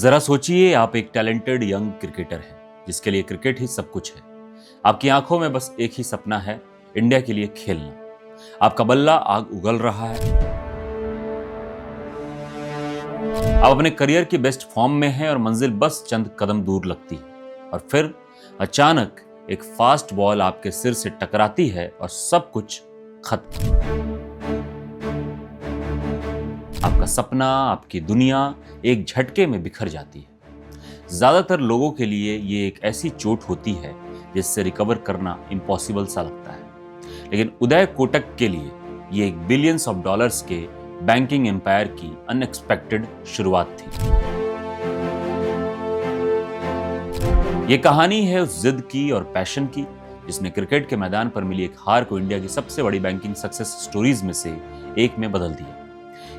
जरा सोचिए, आप एक टैलेंटेड यंग क्रिकेटर हैं जिसके लिए क्रिकेट ही सब कुछ है। आपकी आंखों में बस एक ही सपना है, इंडिया के लिए खेलना। आपका बल्ला आग उगल रहा है, आप अपने करियर की बेस्ट फॉर्म में हैं और मंजिल बस चंद कदम दूर लगती है। और फिर अचानक एक फास्ट बॉल आपके सिर से टकराती है और सब कुछ खत्म। आपका सपना, आपकी दुनिया एक झटके में बिखर जाती है। ज्यादातर लोगों के लिए ये एक ऐसी चोट होती है जिससे रिकवर करना इम्पॉसिबल सा लगता है, लेकिन उदय कोटक के लिए ये एक बिलियंस ऑफ डॉलर्स के बैंकिंग एम्पायर की अनएक्सपेक्टेड शुरुआत थी। ये कहानी है उस जिद की और पैशन की जिसने क्रिकेट के मैदान पर मिली एक हार को इंडिया की सबसे बड़ी बैंकिंग सक्सेस स्टोरीज में से एक में बदल दिया।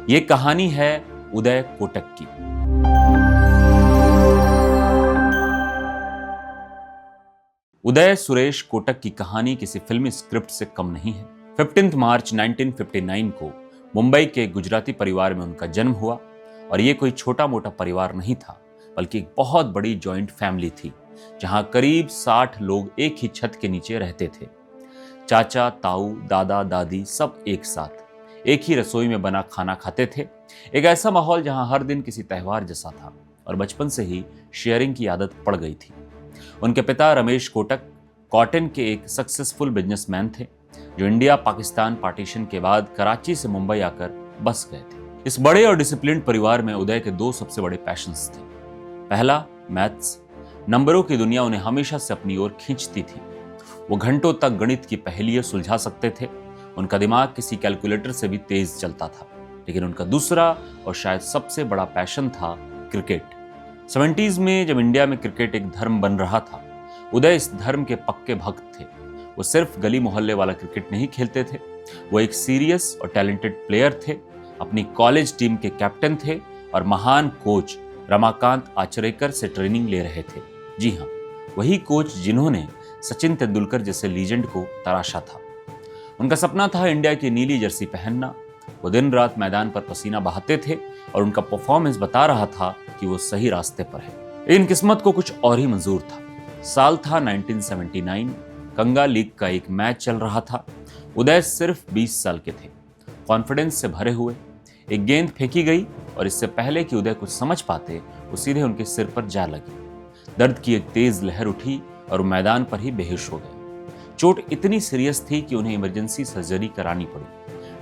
ये कहानी है उदय कोटक की। उदय सुरेश कोटक की कहानी किसी फिल्मी स्क्रिप्ट से कम नहीं है। 15 मार्च 1959 को मुंबई के गुजराती परिवार में उनका जन्म हुआ और ये कोई छोटा मोटा परिवार नहीं था, बल्कि एक बहुत बड़ी जॉइंट फैमिली थी जहां करीब 60 लोग एक ही छत के नीचे रहते थे। चाचा, ताऊ, दादा, दादी सब एक साथ एक ही रसोई में बना खाना खाते थे। एक ऐसा माहौल जहां हर दिन किसी त्योहार जैसा था और बचपन से ही शेयरिंग की आदत पड़ गई थी। उनके पिता रमेश कोटक कॉटन के एक सक्सेसफुल बिजनेसमैन थे जो इंडिया पाकिस्तान पार्टीशन के बाद कराची से मुंबई आकर बस गए थे। इस बड़े और डिसिप्लिन्ड परिवार में उदय के दो सबसे बड़े पैशंस थे। पहला मैथ्स। नंबरों की दुनिया उन्हें हमेशा से अपनी ओर खींचती थी। वो घंटों तक गणित की पहेलियां सुलझा सकते थे। उनका दिमाग किसी कैलकुलेटर से भी तेज चलता था। लेकिन उनका दूसरा और शायद सबसे बड़ा पैशन था क्रिकेट। 70s में जब इंडिया में क्रिकेट एक धर्म बन रहा था, उदय इस धर्म के पक्के भक्त थे। वो सिर्फ गली मोहल्ले वाला क्रिकेट नहीं खेलते थे, वो एक सीरियस और टैलेंटेड प्लेयर थे। अपनी कॉलेज टीम के कैप्टन थे और महान कोच रमाकांत आचरेकर से ट्रेनिंग ले रहे थे। जी हाँ, वही कोच जिन्होंने सचिन तेंदुलकर जैसे लीजेंड को तराशा था। उनका सपना था इंडिया की नीली जर्सी पहनना। वो दिन रात मैदान पर पसीना बहाते थे और उनका परफॉर्मेंस बता रहा था कि वो सही रास्ते पर है। लेकिन किस्मत को कुछ और ही मंजूर था। साल था 1979। गंगा लीग का एक मैच चल रहा था। उदय सिर्फ 20 साल के थे। कॉन्फिडेंस से भरे हुए एक गेंद फेंकी गई और इससे पहले कि उदय कुछ समझ पाते, वो सीधे उनके सिर पर जा लगी। दर्द की एक तेज लहर उठी और वो मैदान पर ही बेहोश हो गए। चोट इतनी सीरियस थी कि उन्हें इमरजेंसी सर्जरी करानी पड़ी।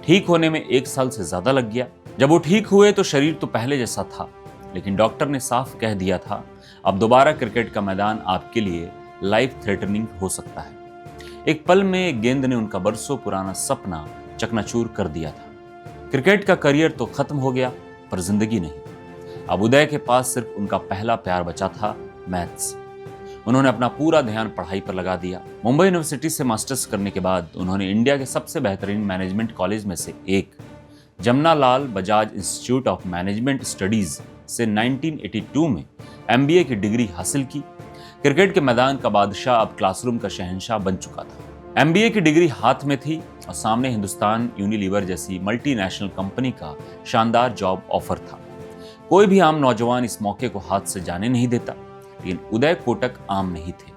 ठीक होने में 1 साल से ज्यादा लग गया। जब वो ठीक हुए तो शरीर तो पहले जैसा था, लेकिन डॉक्टर ने साफ कह दिया था, अब दोबारा क्रिकेट का मैदान आपके लिए लाइफ थ्रेटनिंग हो सकता है। एक पल में एक गेंद ने उनका बरसों पुराना सपना चकनाचूर कर दिया था। क्रिकेट का करियर तो खत्म हो गया, पर जिंदगी नहीं। अब उदय के पास सिर्फ उनका पहला प्यार बचा था, मैथ्स। उन्होंने अपना पूरा ध्यान पढ़ाई पर लगा दिया। मुंबई यूनिवर्सिटी से मास्टर्स करने के बाद उन्होंने इंडिया के सबसे बेहतरीन मैनेजमेंट कॉलेज में से एक Jamnalal Bajaj institute of management studies से 1982 में MBA की डिग्री हासिल की। क्रिकेट के मैदान का बादशाह अब क्लासरूम का शहंशाह बन चुका था। MBA की डिग्री हाथ में थी और सामने हिंदुस्तान यूनिलीवर जैसी मल्टीनेशनल कंपनी का शानदार जॉब ऑफर था। कोई भी आम नौजवान इस मौके को हाथ से जाने नहीं देता, लेकिन उदय कोटक आम नहीं थे।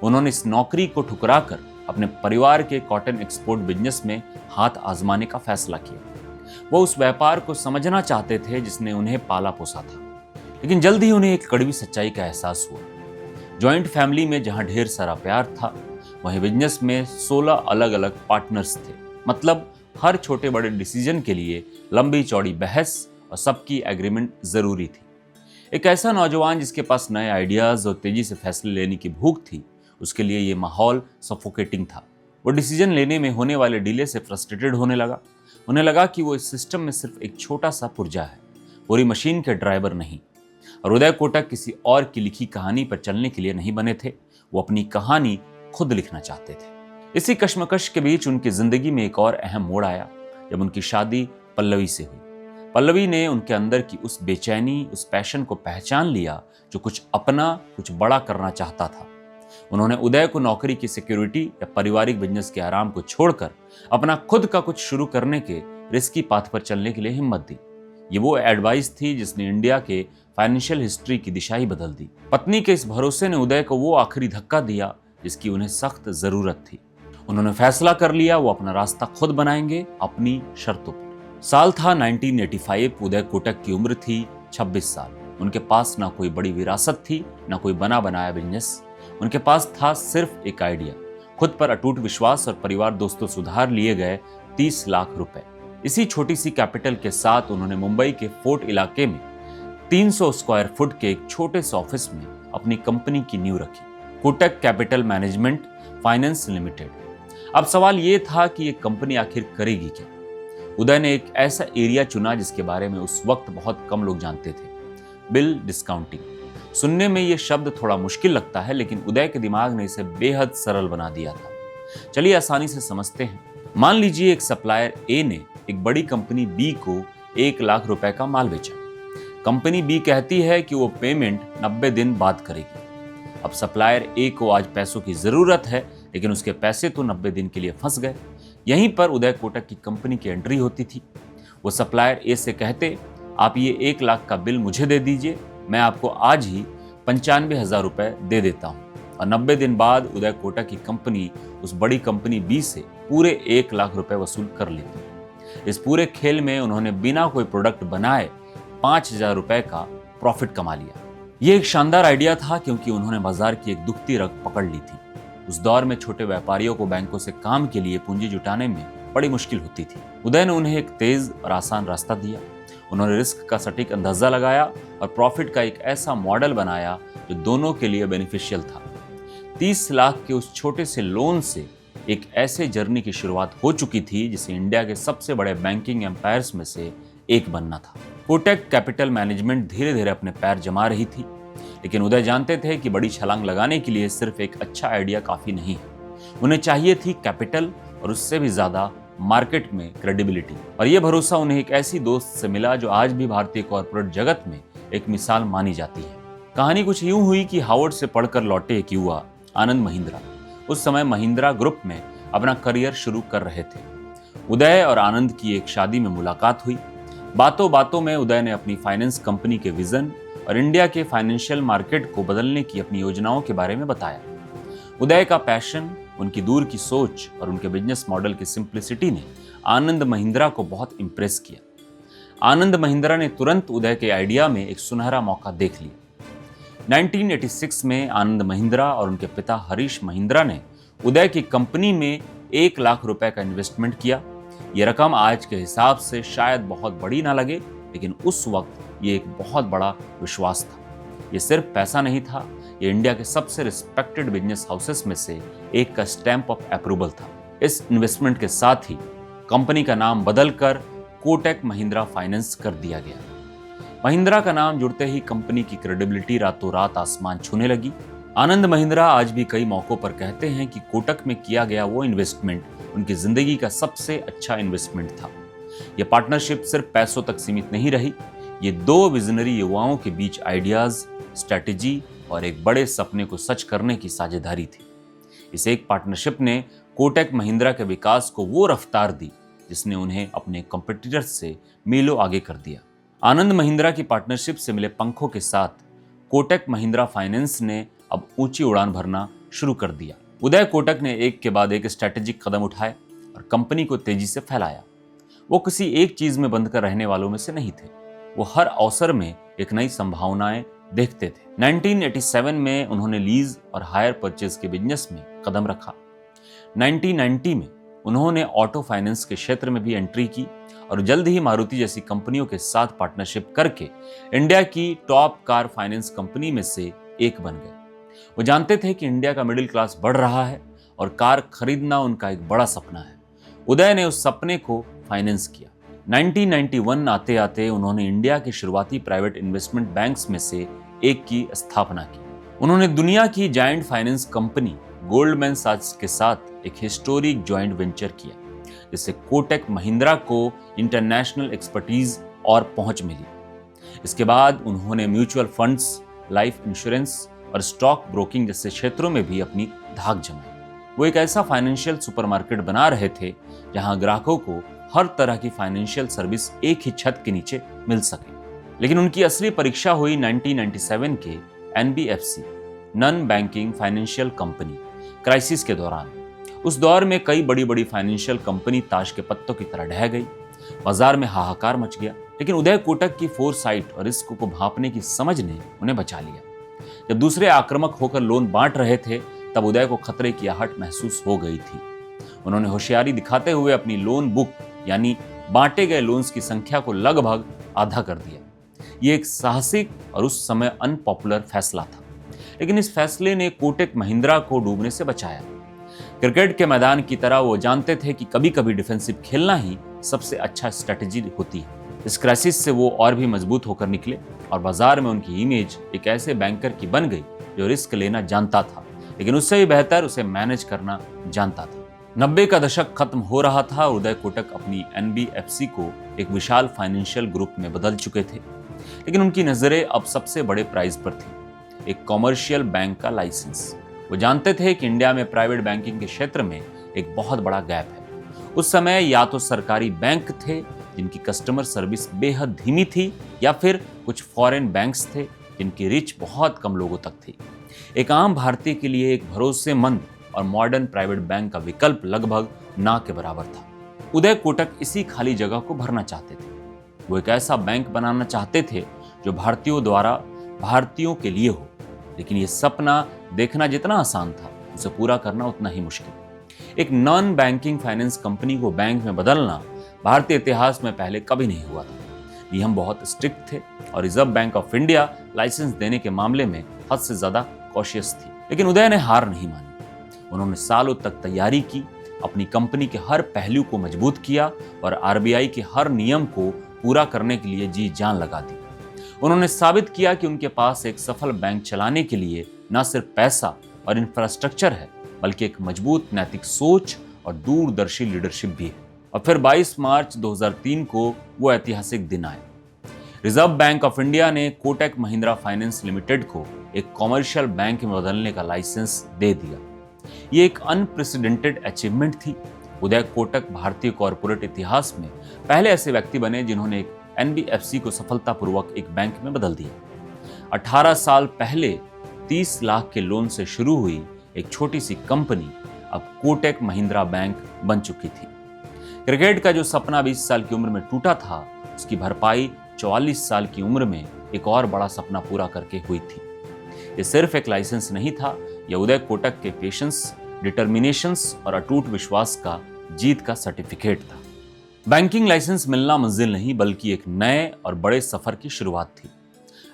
उन्होंने इस नौकरी को ठुकराकर अपने परिवार के कॉटन एक्सपोर्ट बिजनेस में हाथ आजमाने का फैसला किया। वो उस व्यापार को समझना चाहते थे जिसने उन्हें पाला पोसा था। लेकिन जल्द ही उन्हें एक कड़वी सच्चाई का एहसास हुआ। जॉइंट फैमिली में जहां ढेर सारा प्यार था, वहीं बिजनेस में 16 अलग अलग पार्टनर्स थे। मतलब हर छोटे बड़े डिसीजन के लिए लंबी चौड़ी बहस और सबकी एग्रीमेंट जरूरी थी। एक ऐसा नौजवान जिसके पास नए आइडियाज और तेजी से फैसले लेने की भूख थी, उसके लिए ये माहौल सफोकेटिंग था। वो डिसीजन लेने में होने वाले डिले से फ्रस्ट्रेटेड होने लगा। उन्हें लगा कि वो इस सिस्टम में सिर्फ एक छोटा सा पुर्जा है, पूरी मशीन के ड्राइवर नहीं। और उदय कोटक किसी और की लिखी कहानी पर चलने के लिए नहीं बने थे, वो अपनी कहानी खुद लिखना चाहते थे। इसी कश्मकश के बीच उनकी जिंदगी में एक और अहम मोड़ आया जब उनकी शादी पल्लवी से हुई। पल्लवी ने उनके अंदर की उस बेचैनी, उस पैशन को पहचान लिया जो कुछ अपना, कुछ बड़ा करना चाहता था। उन्होंने उदय को नौकरी की सिक्योरिटी या पारिवारिक बिजनेस के आराम को छोड़कर अपना खुद का कुछ शुरू करने के रिस्की पाथ पर चलने के लिए हिम्मत दी। ये वो एडवाइस थी जिसने इंडिया के फाइनेंशियल हिस्ट्री की दिशा ही बदल दी। पत्नी के इस भरोसे ने उदय को वो आखिरी धक्का दिया जिसकी उन्हें सख्त जरूरत थी। उन्होंने फैसला कर लिया वो अपना रास्ता खुद बनाएंगे, अपनी शर्तों पर। साल था 1985। उदय कोटक की उम्र थी 26 साल। उनके पास ना कोई बड़ी विरासत थी, ना कोई बना बनाया बिजनेस। उनके पास था सिर्फ एक आइडिया, खुद पर अटूट विश्वास और परिवार दोस्तों से उधार लिए गए 30 लाख रुपए। इसी छोटी सी कैपिटल के साथ उन्होंने मुंबई के फोर्ट इलाके में 300 स्क्वायर फुट के एक छोटे से ऑफिस में अपनी कंपनी की नींव रखी, Kotak capital management finance limited. अब सवाल ये था कि ये कंपनी आखिर करेगी क्या। उदय ने एक ऐसा एरिया चुना जिसके बारे में उस वक्त बहुत कम लोग जानते थे, बिल डिस्काउंटिंग। सुनने में ये शब्द थोड़ा मुश्किल लगता है, लेकिन उदय के दिमाग ने इसे बेहद सरल बना दिया था। चलिए आसानी से समझते हैं। मान लीजिए एक सप्लायर ए ने एक बड़ी कंपनी बी को 1 लाख रुपए का माल बेचा। कंपनी बी कहती है कि वो पेमेंट 90 दिन बाद करेगी। अब सप्लायर ए को आज पैसों की जरूरत है, लेकिन उसके पैसे तो 90 दिन के लिए फंस गए। यहीं पर उदय कोटक की कंपनी की एंट्री होती थी। वो सप्लायर ए से कहते, आप ये 1 लाख का बिल मुझे दे दीजिए, मैं आपको आज ही 95,000 रुपए दे देता हूँ। और 90 दिन बाद उदय कोटक की कंपनी उस बड़ी कंपनी बी से पूरे 1 लाख रुपए वसूल कर लेती। इस पूरे खेल में उन्होंने बिना कोई प्रोडक्ट बनाए 5,000 रुपए का प्रॉफिट कमा लिया। ये एक शानदार आइडिया था क्योंकि उन्होंने बाजार की एक दुखती रग पकड़ ली थी। उस दौर में छोटे व्यापारियों को बैंकों से काम के लिए पूंजी जुटाने में बड़ी मुश्किल होती थी। उदय ने उन्हें एक तेज और आसान रास्ता दिया। उन्होंने रिस्क का सटीक अंदाजा लगाया और प्रॉफिट का एक ऐसा मॉडल बनाया जो दोनों के लिए बेनिफिशियल था। 30 लाख के उस छोटे से लोन से एक ऐसे जर्नी की शुरुआत हो चुकी थी जिसे इंडिया के सबसे बड़े बैंकिंग एम्पायर्स में से एक बनना था। कोटक कैपिटल मैनेजमेंट धीरे धीरे अपने पैर जमा रही थी, लेकिन उदय जानते थे कि बड़ी छलांग लगाने के लिए सिर्फ एक अच्छा आइडिया काफी नहीं है। उन्हें चाहिए थी कैपिटल और उससे भी ज्यादा मार्केट में क्रेडिबिलिटी। और यह भरोसा उन्हें एक ऐसी दोस्त से मिला जो आज भी भारतीय कॉर्पोरेट जगत में एक मिसाल मानी जाती है। कहानी कुछ यूं हुई कि हार्वर्ड से पढ़कर लौटे एक युवा आनंद महिंद्रा उस समय महिंद्रा ग्रुप में अपना करियर शुरू कर रहे थे। उदय और आनंद की एक शादी में मुलाकात हुई। बातों बातों में उदय ने अपनी फाइनेंस कंपनी के विजन और इंडिया के फाइनेंशियल मार्केट को बदलने की अपनी योजनाओं के बारे में बताया। उदय का पैशन, उनकी दूर की सोच और उनके बिजनेस मॉडल की सिंप्लिसिटी ने आनंद महिंद्रा को बहुत इंप्रेस किया। आनंद महिंद्रा ने तुरंत उदय के आइडिया में एक सुनहरा मौका देख लिया। 1986 में आनंद महिंद्रा और उनके पिता हरीश महिंद्रा ने उदय की कंपनी में 1 लाख रुपए का इन्वेस्टमेंट किया। यह रकम आज के हिसाब से शायद बहुत बड़ी ना लगे, लेकिन उस वक्त ये एक बहुत बड़ा विश्वास था। ये सिर्फ पैसा नहीं था, ये इंडिया के सबसे रिस्पेक्टेड बिजनेस हाउसेस में से एक का स्टैंप ऑफ अप्रूवल था। इस इन्वेस्टमेंट के साथ ही कंपनी का नाम बदलकर कोटक महिंद्रा फाइनेंस कर दिया गया। महिंद्रा का नाम जुड़ते ही कंपनी की क्रेडिबिलिटी रातों रात आसमान छूने लगी। आनंद महिंद्रा आज भी कई मौकों पर कहते हैं कि कोटक में किया गया वो इन्वेस्टमेंट उनकी जिंदगी का सबसे अच्छा इन्वेस्टमेंट था। यह पार्टनरशिप सिर्फ पैसों तक सीमित नहीं रही, ये दो विजनरी युवाओं के बीच आइडियाज, स्ट्रैटेजी और एक बड़े सपने को सच करने की साझेदारी थी। इस एक पार्टनरशिप ने कोटक महिंद्रा के विकास को वो रफ्तार दी जिसने उन्हें अपने कॉम्पिटिटर्स से मीलों आगे कर दिया। आनंद महिंद्रा की पार्टनरशिप से मिले पंखों के साथ कोटक महिंद्रा फाइनेंस ने अब ऊंची उड़ान भरना शुरू कर दिया। उदय कोटक ने एक के बाद एक स्ट्रैटेजिक कदम उठाए और कंपनी को तेजी से फैलाया। वो किसी एक चीज में बंद कर रहने वालों में से नहीं थे। वो हर अवसर में एक नई संभावनाएं देखते थे। 1987 में उन्होंने लीज और हायर परचेज के बिजनेस में कदम रखा। 1990 में उन्होंने ऑटो फाइनेंस के क्षेत्र में भी एंट्री की और जल्द ही मारुति जैसी कंपनियों के साथ पार्टनरशिप करके इंडिया की टॉप कार फाइनेंस कंपनी में से एक बन गए। वो जानते थे कि इंडिया का मिडिल क्लास बढ़ रहा है और कार खरीदना उनका एक बड़ा सपना है। उदय ने उस सपने को फाइनेंस किया। 1991 आते आते उन्होंने इंडिया के शुरुआती प्राइवेट इन्वेस्टमेंट बैंक्स में से एक की स्थापना की। उन्होंने दुनिया की जायंट फाइनेंस कंपनी गोल्डमैन सैक्स के साथ एक हिस्टोरिक जॉइंट वेंचर किया, जिससे कोटक महिंद्रा को इंटरनेशनल एक्सपर्टीज और पहुंच मिली। इसके बाद उन्होंने म्यूचुअल फंड्स, लाइफ इंश्योरेंस और स्टॉक ब्रोकिंग जैसे क्षेत्रों में भी अपनी धाक जमाई। वो एक ऐसा फाइनेंशियल सुपरमार्केट बना रहे थे जहां ग्राहकों को हर तरह की फाइनेंशियल सर्विस एक ही छत के नीचे मिल सके। लेकिन उनकी असली परीक्षा हुई 1997 के NBFC, non banking financial company crisis के दौरान। उस दौर में कई बड़ी बड़ी फाइनेंशियल कंपनी ताश के पत्तों की तरह ढह गई, बाजार में हाहाकार मच गया। लेकिन उदय कोटक की फोरसाइट और रिस्क को भांपने की समझ ने उन्हें बचा लिया। जब दूसरे आक्रामक होकर लोन बांट रहे थे, तब उदय को खतरे की आहट महसूस हो गई थी। उन्होंने होशियारी दिखाते हुए अपनी लोन बुक यानी बांटे गए लोन्स की संख्या को लगभग आधा कर दिया। ये एक साहसिक और उस समय अनपॉपुलर फैसला था, लेकिन इस फैसले ने कोटक महिंद्रा को डूबने से बचाया। क्रिकेट के मैदान की तरह वो जानते थे कि कभी कभी डिफेंसिव खेलना ही सबसे अच्छा स्ट्रेटेजी होती है। इस क्राइसिस से वो और भी मजबूत होकर निकले और बाजार में उनकी इमेज एक ऐसे बैंकर की बन गई जो रिस्क लेना जानता था, लेकिन उससे भी बेहतर उसे मैनेज करना जानता था। 90 का दशक खत्म हो रहा था और उदय कोटक अपनी NBFC को एक विशाल फाइनेंशियल ग्रुप में बदल चुके थे, लेकिन उनकी नजरें अब सबसे बड़े प्राइज पर थी, एक कॉमर्शियल बैंक का लाइसेंस। वो जानते थे कि इंडिया में प्राइवेट बैंकिंग के क्षेत्र में एक बहुत बड़ा गैप है। उस समय या तो सरकारी बैंक थे जिनकी कस्टमर सर्विस बेहद धीमी थी, या फिर कुछ फॉरेन बैंक्स थे जिनकी रीच बहुत कम लोगों तक थी। एक आम भारतीय के लिए एक भरोसेमंद और मॉडर्न प्राइवेट बैंक का विकल्प लगभग ना के बराबर था। उदय कोटक इसी खाली जगह को भरना चाहते थे। वो एक ऐसा बैंक बनाना चाहते थे जो भारतीयों द्वारा भारतीयों के लिए हो, लेकिन ये सपना देखना जितना आसान था, उसे पूरा करना उतना ही मुश्किल। एक नॉन बैंकिंग फाइनेंस कंपनी को बैंक में बदलना भारतीय इतिहास में पहले कभी नहीं हुआ था। नियम बहुत स्ट्रिक्ट थे और Reserve Bank of India licence देने के मामले में हद से ज्यादा कॉशियस थी। लेकिन उदय ने हार नहीं मानी। उन्होंने सालों तक तैयारी की, अपनी कंपनी के हर पहलू को मजबूत किया और RBI के हर नियम को पूरा करने के लिए जी जान लगा दी। उन्होंने साबित किया कि उनके पास एक सफल बैंक चलाने के लिए न सिर्फ पैसा और इंफ्रास्ट्रक्चर है, बल्कि एक मजबूत नैतिक सोच और दूरदर्शी लीडरशिप भी है। और फिर 22 मार्च 2003 को वो ऐतिहासिक दिन आए। रिजर्व बैंक ऑफ इंडिया ने कोटक महिंद्रा फाइनेंस लिमिटेड को एक कॉमर्शियल बैंक में बदलने का लाइसेंस दे दिया। ये एक अनप्रेसिडेंटेड अचीवमेंट थी। उदय कोटक भारतीय कॉरपोरेट इतिहास में पहले ऐसे व्यक्ति बने जिन्होंने एक NBFC को सफलतापूर्वक एक बैंक में बदल दिया। 18 साल पहले 30 लाख के लोन से शुरू हुई एक छोटी सी कंपनी अब कोटक महिंद्रा बैंक बन चुकी थी। क्रिकेट का जो सपना 20 साल की उम्र में टूटा था, उसकी भरपाई 44 साल की उम्र में एक और बड़ा सपना पूरा करके हुई थी। ये सिर्फ एक लाइसेंस नहीं था, यह उदय कोटक के पेशेंस, डिटर्मिनेशंस और अटूट विश्वास का जीत का सर्टिफिकेट था। बैंकिंग लाइसेंस मिलना मंजिल नहीं, बल्कि एक नए और बड़े सफर की शुरुआत थी।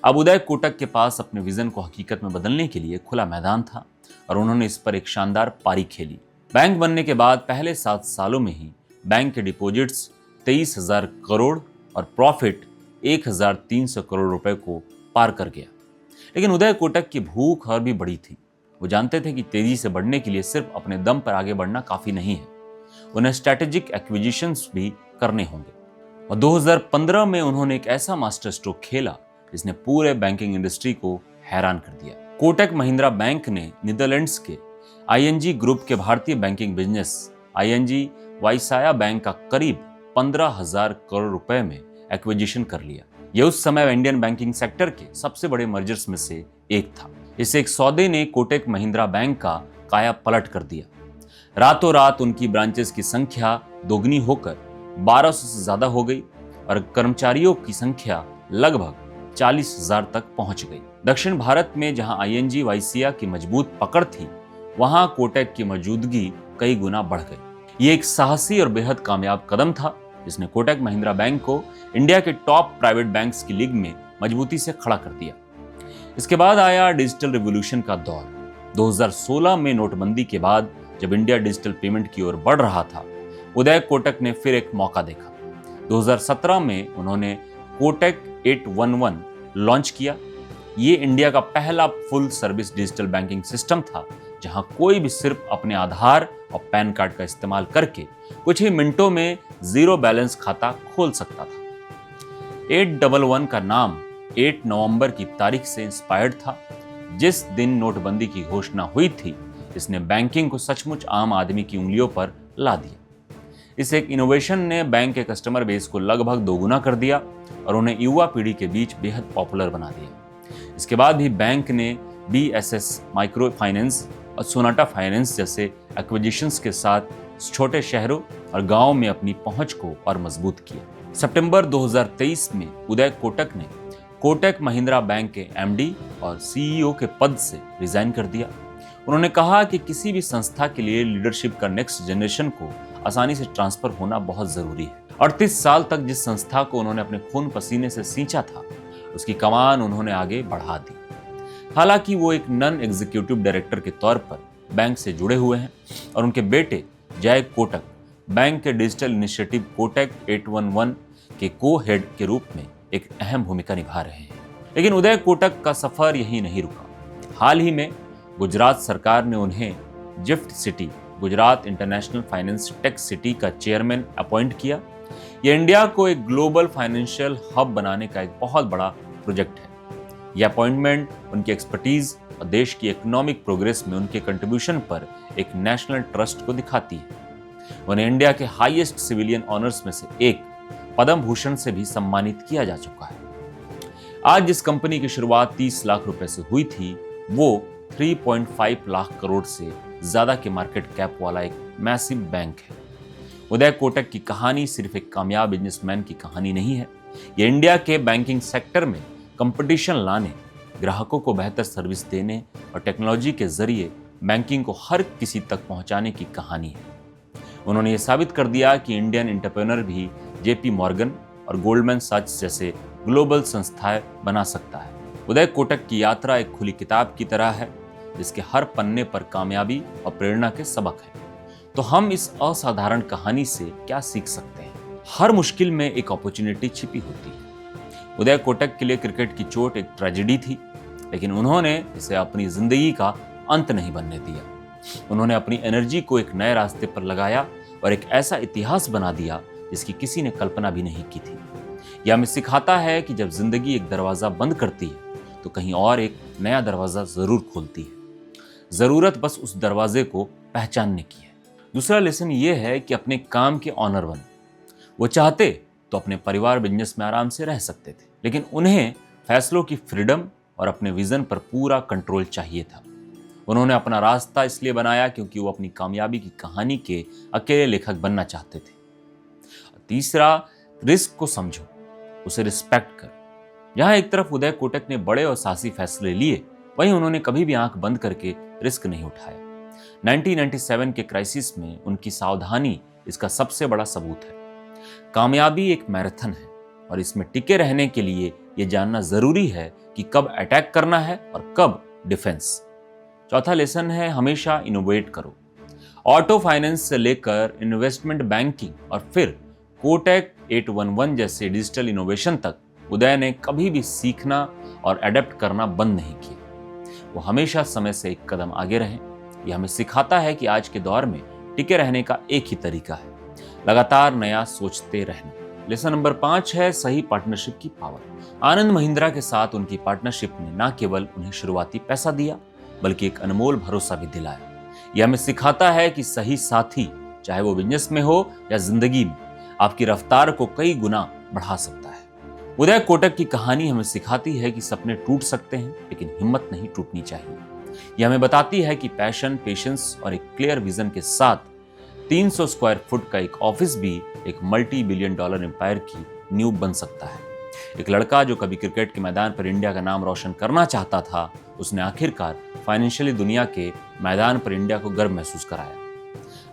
अब उदय कोटक के पास अपने विजन को हकीकत में बदलने के लिए खुला मैदान था और उन्होंने इस पर एक शानदार पारी खेली। बैंक बनने के बाद पहले 7 सालों में ही बैंक के डिपॉजिट्स 23,000 करोड़ और प्रॉफिट 1,300 करोड़ रुपए को पार कर गया। लेकिन उदय कोटक की भूख और भी बड़ी थी। वो जानते थे कि तेजी से बढ़ने के लिए सिर्फ अपने दम पर आगे बढ़ना काफी नहीं है, उन्हें स्ट्रैटेजिक एक्विजिशंस भी करने होंगे। और 2015 में उन्होंने एक ऐसा मास्टर स्ट्रोक खेला जिसने पूरे बैंकिंग इंडस्ट्री को हैरान कर दिया। कोटक महिंद्रा बैंक ने नीदरलैंड्स के ING ग्रुप के भारतीय बैंकिंग बिजनेस ING वाइसाया बैंक का करीब 15,000 करोड़ रुपए में एक्विजिशन कर लिया। यह उस समय इंडियन बैंकिंग सेक्टर के सबसे बड़े मर्जर्स में से एक था। इस एक सौदे ने कोटक महिंद्रा बैंक का काया पलट कर दिया। रातों रात उनकी ब्रांचेस की संख्या दोगुनी होकर 1200 से ज्यादा हो गई और कर्मचारियों की संख्या लगभग 40,000 तक पहुंच गई। दक्षिण भारत में जहां ING वाइसिया की मजबूत पकड़ थी, वहां कोटक की मौजूदगी कई गुना बढ़ गई। ये एक साहसी और बेहद कामयाब कदम था जिसने कोटक महिंद्रा बैंक को इंडिया के टॉप प्राइवेट बैंक्स की लीग में मजबूती से खड़ा कर दिया। इसके बाद आया डिजिटल रिवॉल्यूशन का दौर। 2016 में नोटबंदी के बाद जब इंडिया डिजिटल पेमेंट की ओर बढ़ रहा था, उदय कोटक ने फिर एक मौका देखा। 2017 में उन्होंने कोटक 811 लॉन्च किया। ये इंडिया का पहला full service digital banking system था जहां कोई भी सिर्फ अपने आधार और पैन कार्ड का इस्तेमाल करके कुछ ही मिनटों में जीरो बैलेंस खाता खोल सकता था। 811 का नाम 8 नवंबर की तारीख से इंस्पायर्ड था, जिस दिन नोटबंदी की घोषणा हुई थी। इसने बैंकिंग को सचमुच आम आदमी की उंगलियों पर ला दिया। इस एक इनोवेशन ने बैंक के कस्टमर बेस को लगभग दोगुना कर दिया और उन्हें युवा पीढ़ी के बीच बेहद पॉपुलर बना दिया। इसके बाद भी बैंक ने BSS माइक्रो फाइनेंस और सोनाटा फाइनेंस जैसे एक्विजिशंस के साथ छोटे शहरों और गांवों में अपनी पहुंच को और मजबूत किया। सितंबर 2023 में उदय कोटक ने कोटक महिंद्रा बैंक के MD और CEO के पद से रिजाइन कर दिया। उन्होंने कहा कि किसी भी संस्था के लिए लीडरशिप का नेक्स्ट जनरेशन को आसानी से ट्रांसफर होना बहुत जरूरी है। 38 साल तक जिस संस्था को उन्होंने अपने खून पसीने से सींचा था, उसकी कमान उन्होंने आगे बढ़ा दी। हालांकि वो एक नॉन एग्जीक्यूटिव डायरेक्टर के तौर पर बैंक से जुड़े हुए हैं और उनके बेटे जय कोटक बैंक के डिजिटल इनिशिएटिव कोटक 811 के को-हेड के रूप में एक अहम भूमिका निभा रहे हैं। लेकिन उदय कोटक का सफर यहीं नहीं रुका। हाल ही में गुजरात सरकार ने उन्हें gift city Gujarat international finance tech city का चेयरमैन अपॉइंट किया। यह इंडिया को एक ग्लोबल फाइनेंशियल हब बनाने का एक बहुत बड़ा प्रोजेक्ट है। यह अपॉइंटमेंट उनकी एक्सपर्टीज और देश की इकोनॉमिक प्रोग्रेस में उनके कंट्रीब्यूशन पर एक नेशनल ट्रस्ट को दिखाती है। उन्हें इंडिया के हाईएस्ट सिविलियन ऑनर्स में से एक पद्म भूषण से भी सम्मानित किया जा चुका है। आज जिस कंपनी की शुरुआत 30 लाख रुपए से हुई थी, वो 3.5 लाख करोड़ से ज्यादा के मार्केट कैप वाला एक मैसिव बैंक है। उदय कोटक की कहानी सिर्फ एक कामयाब बिजनेसमैन की कहानी नहीं है। ये इंडिया के बैंकिंग सेक्टर में कंपटीशन लाने, ग्राहकों को बेहतर सर्विस देने और टेक्नोलॉजी के जरिए बैंकिंग को हर किसी तक पहुंचाने की कहानी है। उन्होंने ये साबित कर दिया कि इंडियन एंटरप्रेन्योर भी JP मॉर्गन और गोल्डमैन सैच्स जैसे ग्लोबल संस्थाएं बना सकता है। उदय कोटक की यात्रा एक खुली किताब की तरह है, जिसके हर पन्ने पर कामयाबी और प्रेरणा के सबक हैं। तो हम इस असाधारण कहानी से क्या सीख सकते हैं? हर मुश्किल में एक अपॉर्चुनिटी छिपी होती है। उदय कोटक के लिए क्रिकेट की चोट एक ट्रेजेडी थी, लेकिन उन्होंने इसे अपनी जिंदगी का अंत नहीं बनने दिया। उन्होंने अपनी एनर्जी को एक नए रास्ते पर लगाया और एक ऐसा इतिहास बना दिया जिसकी किसी ने कल्पना भी नहीं की थी। यह हमें सिखाता है कि जब जिंदगी एक दरवाजा बंद करती है तो कहीं और एक नया दरवाजा जरूर खोलती है। जरूरत बस उस दरवाजे को पहचानने की है। दूसरा लेसन यह है कि अपने काम के ऑनर बन। वो चाहते तो अपने परिवार बिजनेस में आराम से रह सकते थे, लेकिन उन्हें फैसलों की फ्रीडम और अपने विजन पर पूरा कंट्रोल चाहिए था। उन्होंने अपना रास्ता इसलिए बनाया क्योंकि वो अपनी कामयाबी की कहानी के अकेले लेखक बनना चाहते थे। तीसरा, रिस्क को समझो, उसे रिस्पेक्ट कर। जहां एक तरफ उदय कोटक ने बड़े और साहसी फैसले लिए, वहीं उन्होंने कभी भी आंख बंद करके रिस्क नहीं उठाया। 1997 के क्राइसिस में उनकी सावधानी इसका सबसे बड़ा सबूत है। कामयाबी एक मैराथन है और इसमें टिके रहने के लिए यह जानना जरूरी है कि कब अटैक करना है और कब डिफेंस। चौथा लेसन है, हमेशा इनोवेट करो। ऑटो फाइनेंस से लेकर इन्वेस्टमेंट बैंकिंग और फिर कोटक 811 जैसे डिजिटल इनोवेशन तक उदय ने कभी भी सीखना और एडेप्ट करना बंद नहीं किया। वो हमेशा समय से एक कदम आगे रहे। यह हमें सिखाता है कि आज के दौर में टिके रहने का एक ही तरीका है, लगातार नया सोचते रहना। लेसन नंबर 5 है, सही पार्टनरशिप की पावर। आनंद महिंद्रा के साथ उनकी पार्टनरशिप ने न केवल उन्हें शुरुआती पैसा दिया, बल्कि एक अनमोल भरोसा भी दिलाया। यह हमें सिखाता है कि सही साथी, चाहे वो बिजनेस में हो या जिंदगी में, आपकी रफ्तार को कई गुना बढ़ा सकता है। उदय कोटक की कहानी हमें सिखाती है कि सपने टूट सकते हैं, लेकिन हिम्मत नहीं टूटनी चाहिए। यह हमें बताती है कि पैशन, पेशेंस और एक क्लियर विजन के साथ 300 स्क्वायर फुट का एक ऑफिस भी एक $multi-billion एम्पायर की नींव बन सकता है। एक लड़का जो कभी क्रिकेट के मैदान पर इंडिया का नाम रोशन करना चाहता था, उसने आखिरकार फाइनेंशियली दुनिया के मैदान पर इंडिया को गर्व महसूस कराया।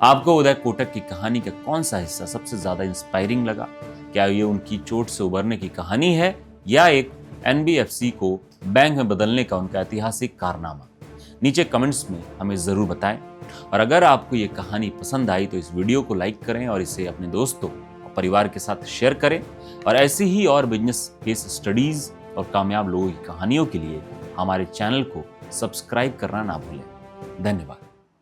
आपको उदय कोटक की कहानी का कौन सा हिस्सा सबसे ज्यादा इंस्पायरिंग लगा? क्या ये उनकी चोट से उबरने की कहानी है या एक NBFC को बैंक में बदलने का उनका ऐतिहासिक कारनामा? नीचे कमेंट्स में हमें जरूर बताएं। और अगर आपको ये कहानी पसंद आई तो इस वीडियो को लाइक करें और इसे अपने दोस्तों और परिवार के साथ शेयर करें। और ऐसी ही और बिजनेस केस स्टडीज और कामयाब लोगों की कहानियों के लिए हमारे चैनल को सब्सक्राइब करना ना भूलें। धन्यवाद।